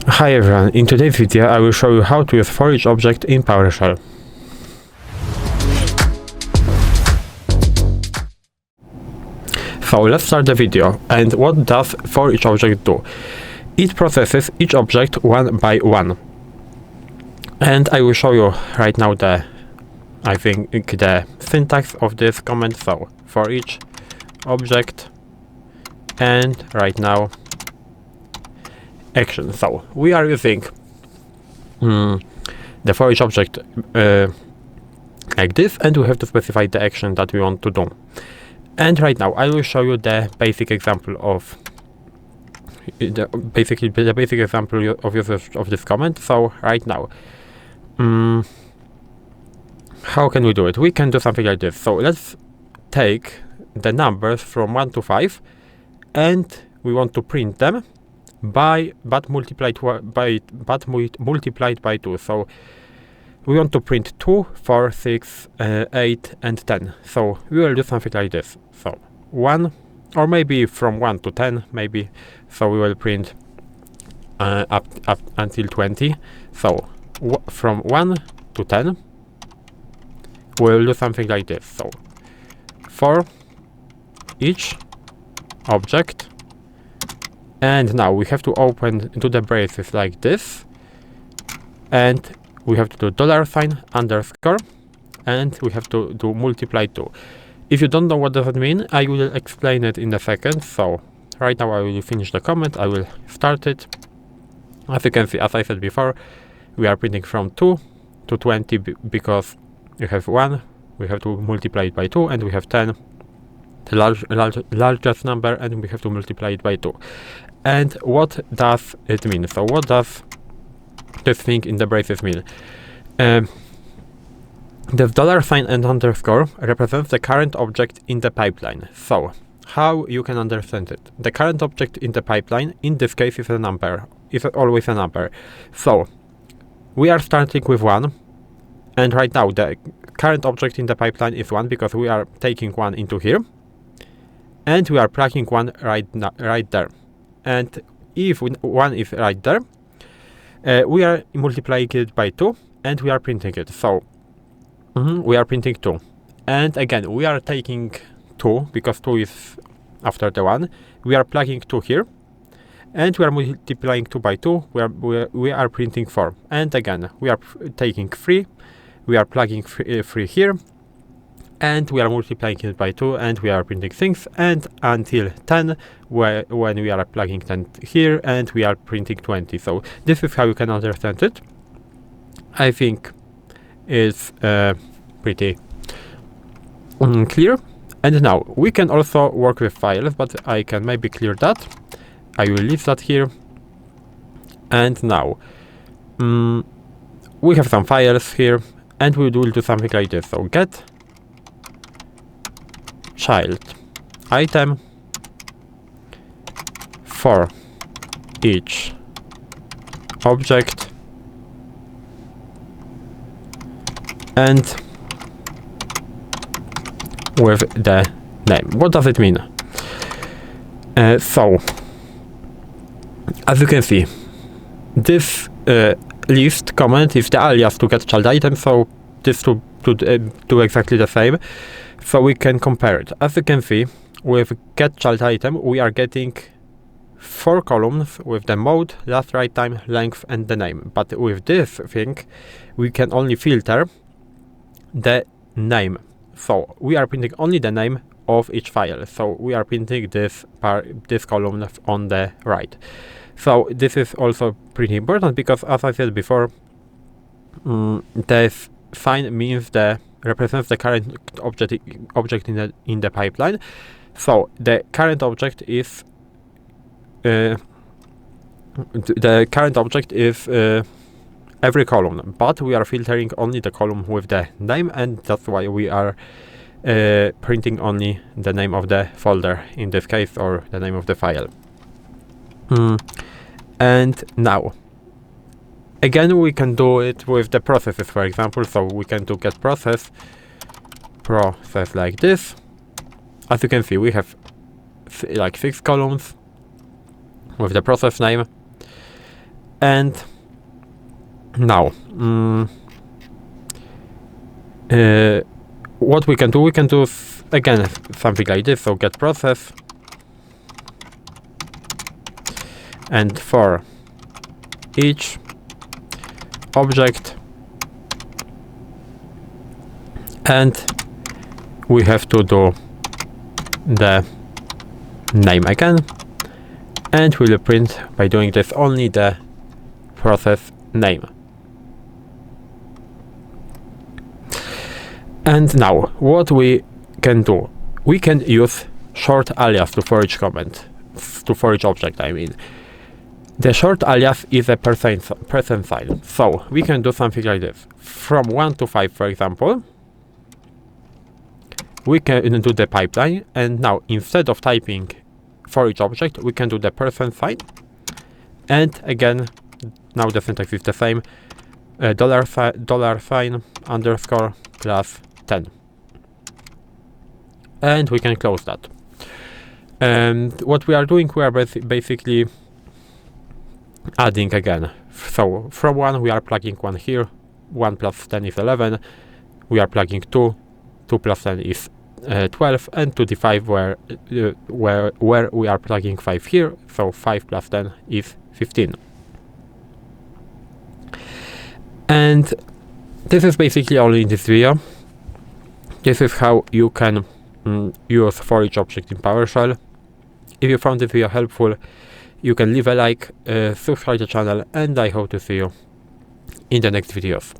Hi everyone, in today's video I will show you how to use ForEach-Object in PowerShell. So let's start the video. And what does ForEach-Object do? It processes each object one by one. And I will show you right now the syntax of this command. So ForEach-Object and right now action. So we are using the ForEach-Object like this, and we have to specify the action that we want to do. And right now I will show you the basic example of the basic example of usage of this command. So right now, how can we do it? We can do something like this. So let's take the numbers from 1 to 5 and we want to print them but multiplied by 2. So we want to print 2, 4, 6, 8 and 10. So we will do something like this. So 1, or maybe from 1 to 10 maybe. So we will print up until 20. So from 1 to 10 we'll do something like this. So for each object, and now we have to do the braces like this, and we have to do $, underscore, and we have to do multiply 2. If you don't know what does that mean, I will explain it in a second. So right now I will finish the comment, I will start it. As you can see, as I said before, we are printing from 2 to 20 because we have 1, we have to multiply it by 2, and we have 10, the largest number, and we have to multiply it by 2. And what does it mean? So what does this thing in the braces mean? The $, and underscore represents the current object in the pipeline. So how you can understand it? The current object in the pipeline, in this case, is a number. Is always a number. So we are starting with 1, and right now the current object in the pipeline is 1 because we are taking 1 into here, and we are plugging 1 right there. And if 1 is right there, we are multiplying it by 2 and we are printing it. So we are printing 2. And again, we are taking 2 because 2 is after the 1. We are plugging 2 here and we are multiplying 2 by 2. We are printing 4. And again, we are taking 3. We are plugging 3 here. And we are multiplying it by 2 and we are printing things, and until 10 when we are plugging 10 here and we are printing 20. So this is how you can understand it. I think it's pretty clear. And now we can also work with files, but I can maybe clear that. I will leave that here. And now we have some files here, and we will do something like this. So Get-ChildItem for each object, and with the name. What does it mean? So as you can see, this list command is the alias to Get-ChildItem, so this to do exactly the same. So we can compare it. As you can see, with Get-ChildItem, we are getting 4 columns with the mode, last write time, length, and the name. But with this thing, we can only filter the name. So we are printing only the name of each file. So we are printing this column on the right. So this is also pretty important because, as I said before, this sign means represents the current object in the pipeline. So the current object is every column, but we are filtering only the column with the name, and that's why we are printing only the name of the folder in this case, or the name of the file. And now again, we can do it with the processes, for example. So we can do get process like this. As you can see, we have like 6 columns with the process name, And now what we can do again something like this. So get process, and for each object, and we have to do the name again, and we'll print by doing this only the process name. And now what we can do, we can use short alias to for each comment, to for each object I mean. The short alias is a percent sign, so we can do something like this. From 1 to 5, for example, we can do the pipeline, and now instead of typing for each object, we can do the percent sign, and again, now the syntax is the same, dollar sign underscore plus 10, and we can close that. And what we are doing, we are basically adding again. So from 1 we are plugging 1 here, 1 plus 10 is 11, we are plugging 2 plus 10 is 12, and to the 5 where we are plugging 5 here, so 5 plus 10 is 15. And this is basically all in this video. This is how you can use for each object in PowerShell. If you found this video helpful, you can leave a like, subscribe to the channel, and I hope to see you in the next videos.